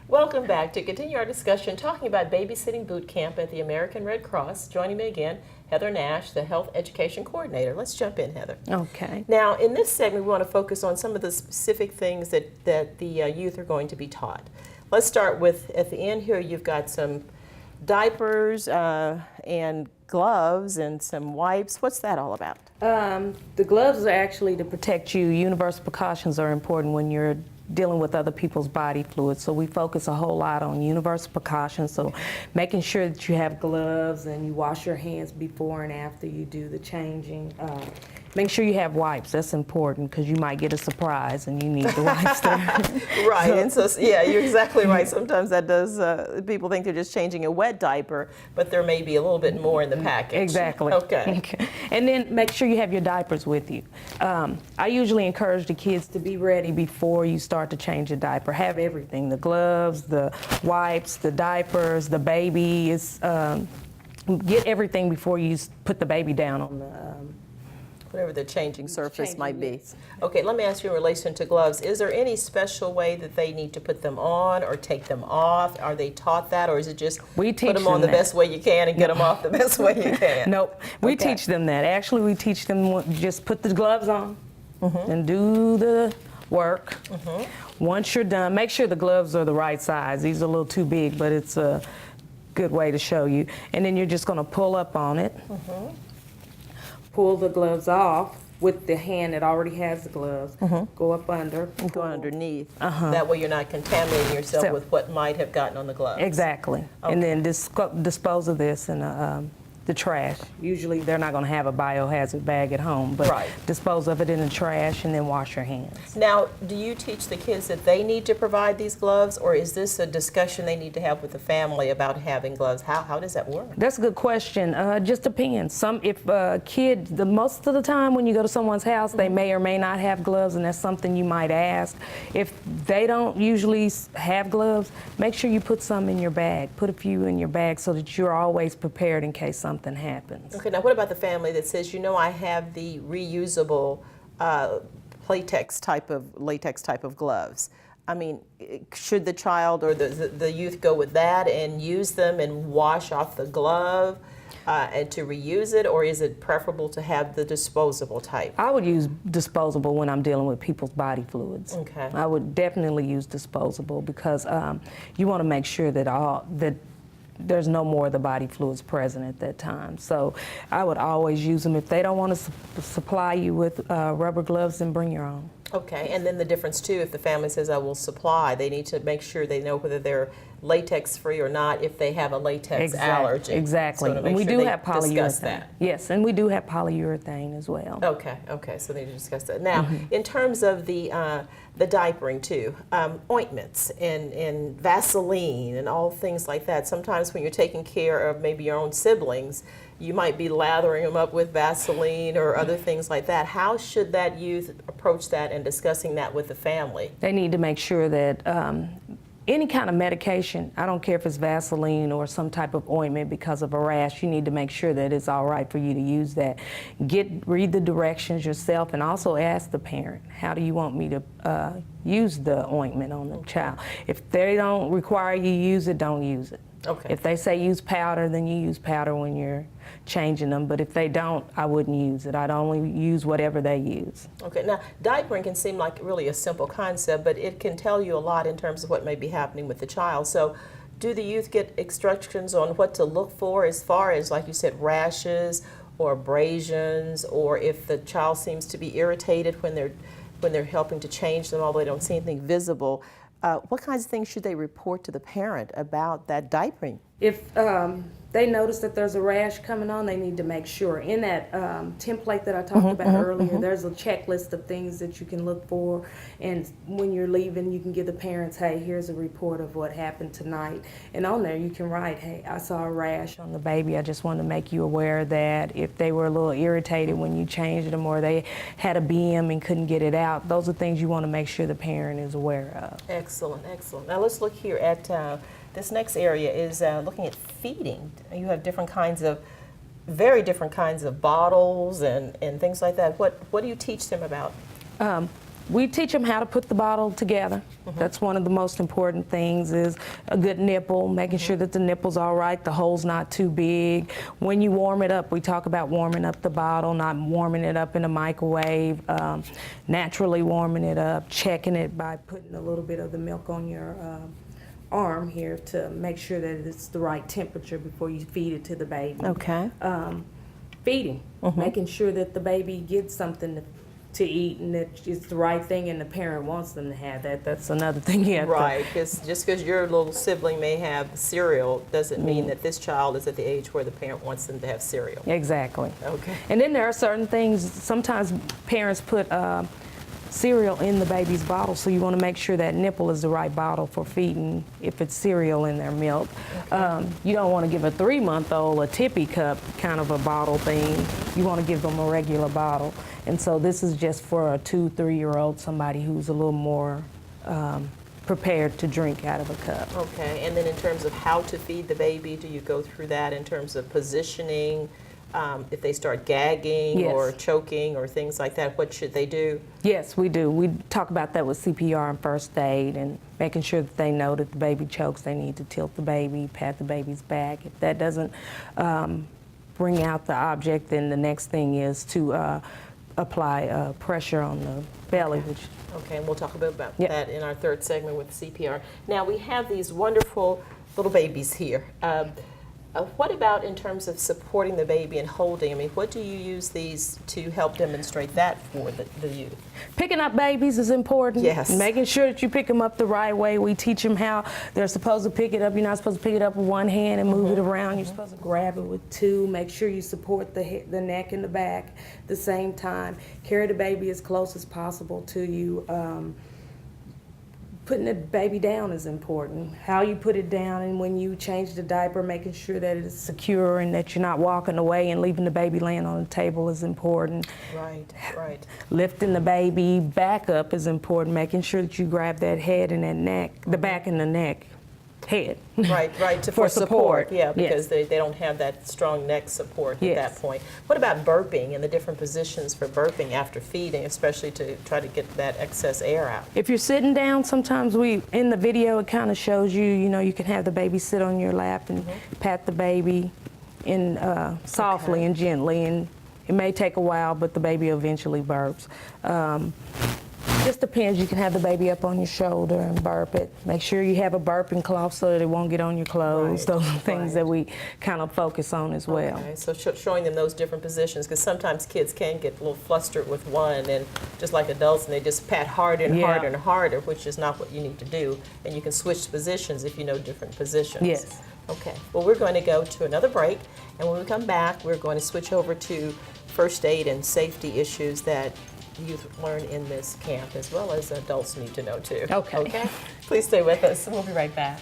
Welcome back to continue our discussion talking about babysitting boot camp at the American Red Cross. Joining me again, Heather Nash, the Health Education Coordinator. Let's jump in, Heather. Okay. Now, in this segment, we want to focus on some of the specific things that the youth are going to be taught. Let's start with, at the end here, you've got some diapers and gloves and some wipes. What's that all about? The gloves are actually to protect you. Universal precautions are important when you're dealing with other people's body fluids. So we focus a whole lot on universal precautions. So making sure that you have gloves and you wash your hands before and after you do the changing. Make sure you have wipes. That's important because you might get a surprise and you need the wipes there. Right, and so, yeah, you're exactly right. Sometimes that does, people think they're just changing a wet diaper, but there may be a little bit more in the package. Exactly. Okay. And then make sure you have your diapers with you. I usually encourage the kids to be ready before you start to change a diaper. Have everything, the gloves, the wipes, the diapers, the baby. Get everything before you put the baby down on the Whatever the changing surface might be. yes. Okay, let me ask you in relation to gloves, is there any special way that they need to put them on or take them off? Are they taught that, or is it just We put teach them on them the that. best way you can and get them off the best way you can? Nope, we Okay. teach them that. Actually, we teach them just put the gloves on and do the work. Once you're done, make sure the gloves are the right size. These are a little too big, but it's a good way to show you. And then you're just going to pull up on it. Pull the gloves off with the hand that already has the gloves. Go up under. Go underneath. That way you're not contaminating yourself So- with what might have gotten on the gloves. Exactly. And then dispose of this in the trash. Usually they're not going to have a biohazard bag at home, but Right. dispose of it in the trash and then wash your hands. Now, do you teach the kids that they need to provide these gloves, or is this a discussion they need to have with the family about having gloves? How does that work? That's a good question. Just depends. If a kid, most of the time when you go to someone's house, they may or may not have gloves, and that's something you might ask. If they don't usually have gloves, make sure you put some in your bag. Put a few in your bag so that you're always prepared in case something happens. Okay, now what about the family that says, you know, I have the reusable latex type of gloves? I mean, should the child or the youth go with that and use them and wash off the glove and to reuse it, or is it preferable to have the disposable type? I would use disposable when I'm dealing with people's body fluids. Okay. I would definitely use disposable because you want to make sure that there's no more of the body fluids present at that time. So I would always use them. If they don't want to supply you with rubber gloves, then bring your own. Okay, and then the difference too, if the family says I will supply, they need to make sure they know whether they're latex free or not if they have a latex allergy. Exactly. So to And make we sure do they have discuss polyurethane. that. Yes, and we do have polyurethane as well. Okay, so they need to discuss that. Now, in terms of the diapering too, ointments and Vaseline and all things like that. Sometimes when you're taking care of maybe your own siblings, you might be lathering them up with Vaseline or other things like that. How should that youth approach that and discussing that with the family? They need to make sure that any kind of medication, I don't care if it's Vaseline or some type of ointment because of a rash, you need to make sure that it's all right for you to use that. Read the directions yourself and also ask the parent, how do you want me to use the ointment on the child? If they don't require you use it, don't use it. Okay. If they say use powder, then you use powder when you're changing them. But if they don't, I wouldn't use it. I'd only use whatever they use. Okay, now diapering can seem like really a simple concept, but it can tell you a lot in terms of what may be happening with the child. So do the youth get instructions on what to look for as far as, like you said, rashes or abrasions, or if the child seems to be irritated when they're helping to change them, although they don't see anything visible? What kinds of things should they report to the parent about that diapering? If they notice that there's a rash coming on, they need to make sure. In that template that I talked about earlier, there's a checklist of things that you can look for. And when you're leaving, you can give the parents, hey, here's a report of what happened tonight. And on there, you can write, hey, I saw a rash on the baby. I just wanted to make you aware of that. If they were a little irritated when you changed them or they had a BM and couldn't get it out, those are things you want to make sure the parent is aware of. Excellent, excellent. Now let's look here at this next area is looking at feeding. You have very different kinds of bottles and things like that. What do you teach them about? We teach them how to put the bottle together. That's one of the most important things, is a good nipple, making sure that the nipple's all right, the hole's not too big. When you warm it up, we talk about warming up the bottle, not warming it up in a microwave, naturally warming it up, checking it by putting a little bit of the milk on your arm here to make sure that it's the right temperature before you feed it to the baby. Okay. Feeding, making sure that the baby gets something to eat and that it's the right thing and the parent wants them to have that. That's another thing you have Right, because just because your little sibling may have cereal doesn't mean that this child is at the age where the parent wants them to have cereal. Exactly. Okay. And then there are certain things, sometimes parents put cereal in the baby's bottle, so you want to make sure that nipple is the right bottle for feeding if it's cereal in their milk. You don't want to give a 3-month-old a tippy cup kind of a bottle thing. You want to give them a regular bottle. And so this is just for a 2-3-year-old, somebody who's a little more prepared to drink out of a cup. Okay, and then in terms of how to feed the baby, do you go through that in terms of positioning? If they start gagging Yes. or choking or things like that, what should they do? Yes, we do. We talk about that with CPR and first aid, and making sure that they know that the baby chokes, they need to tilt the baby, pat the baby's back. If that doesn't bring out the object, then the next thing is to apply pressure on the belly, which Okay, and we'll talk a bit about that in our third segment with CPR. Now, we have these wonderful little babies here. What about in terms of supporting the baby and holding? I mean, what do you use these to help demonstrate that for the youth? picking up babies is important. Yes. Making sure that you pick them up the right way. We teach them how they're supposed to pick it up. You're not supposed to pick it up with one hand and move it around. You're supposed to grab it with two. Make sure you support the neck and the back at the same time. Carry the baby as close as possible to you. Putting the baby down is important. How you put it down, and when you change the diaper, making sure that it's secure and that you're not walking away and leaving the baby laying on the table is important. Right, right. Lifting the baby back up is important, making sure that you grab that head and that neck, the back and the neck, head. Right, right, For support. Yeah, because Yes. they don't have that strong neck support at Yes. that point. What about burping and the different positions for burping after feeding, especially to try to get that excess air out? If you're sitting down, sometimes in the video, it kind of shows you, you can have the baby sit on your lap and pat the baby in softly and gently, and it may take a while, but the baby eventually burps. Just depends. You can have the baby up on your shoulder and burp it. Make sure you have a burping cloth so that it won't get on your clothes. Right, Those are things right. that we kind of focus on as well. Okay, so showing them those different positions, because sometimes kids can get a little flustered with one, and just like adults, and they just pat harder and Yeah. harder and harder, which is not what you need to do. And you can switch positions if you know different positions. Yes. Okay, well, we're going to go to another break, and when we come back, we're going to switch over to first aid and safety issues that youth learn in this camp, as well as adults need to know too. Okay. Okay? Please stay with us, and we'll be right back.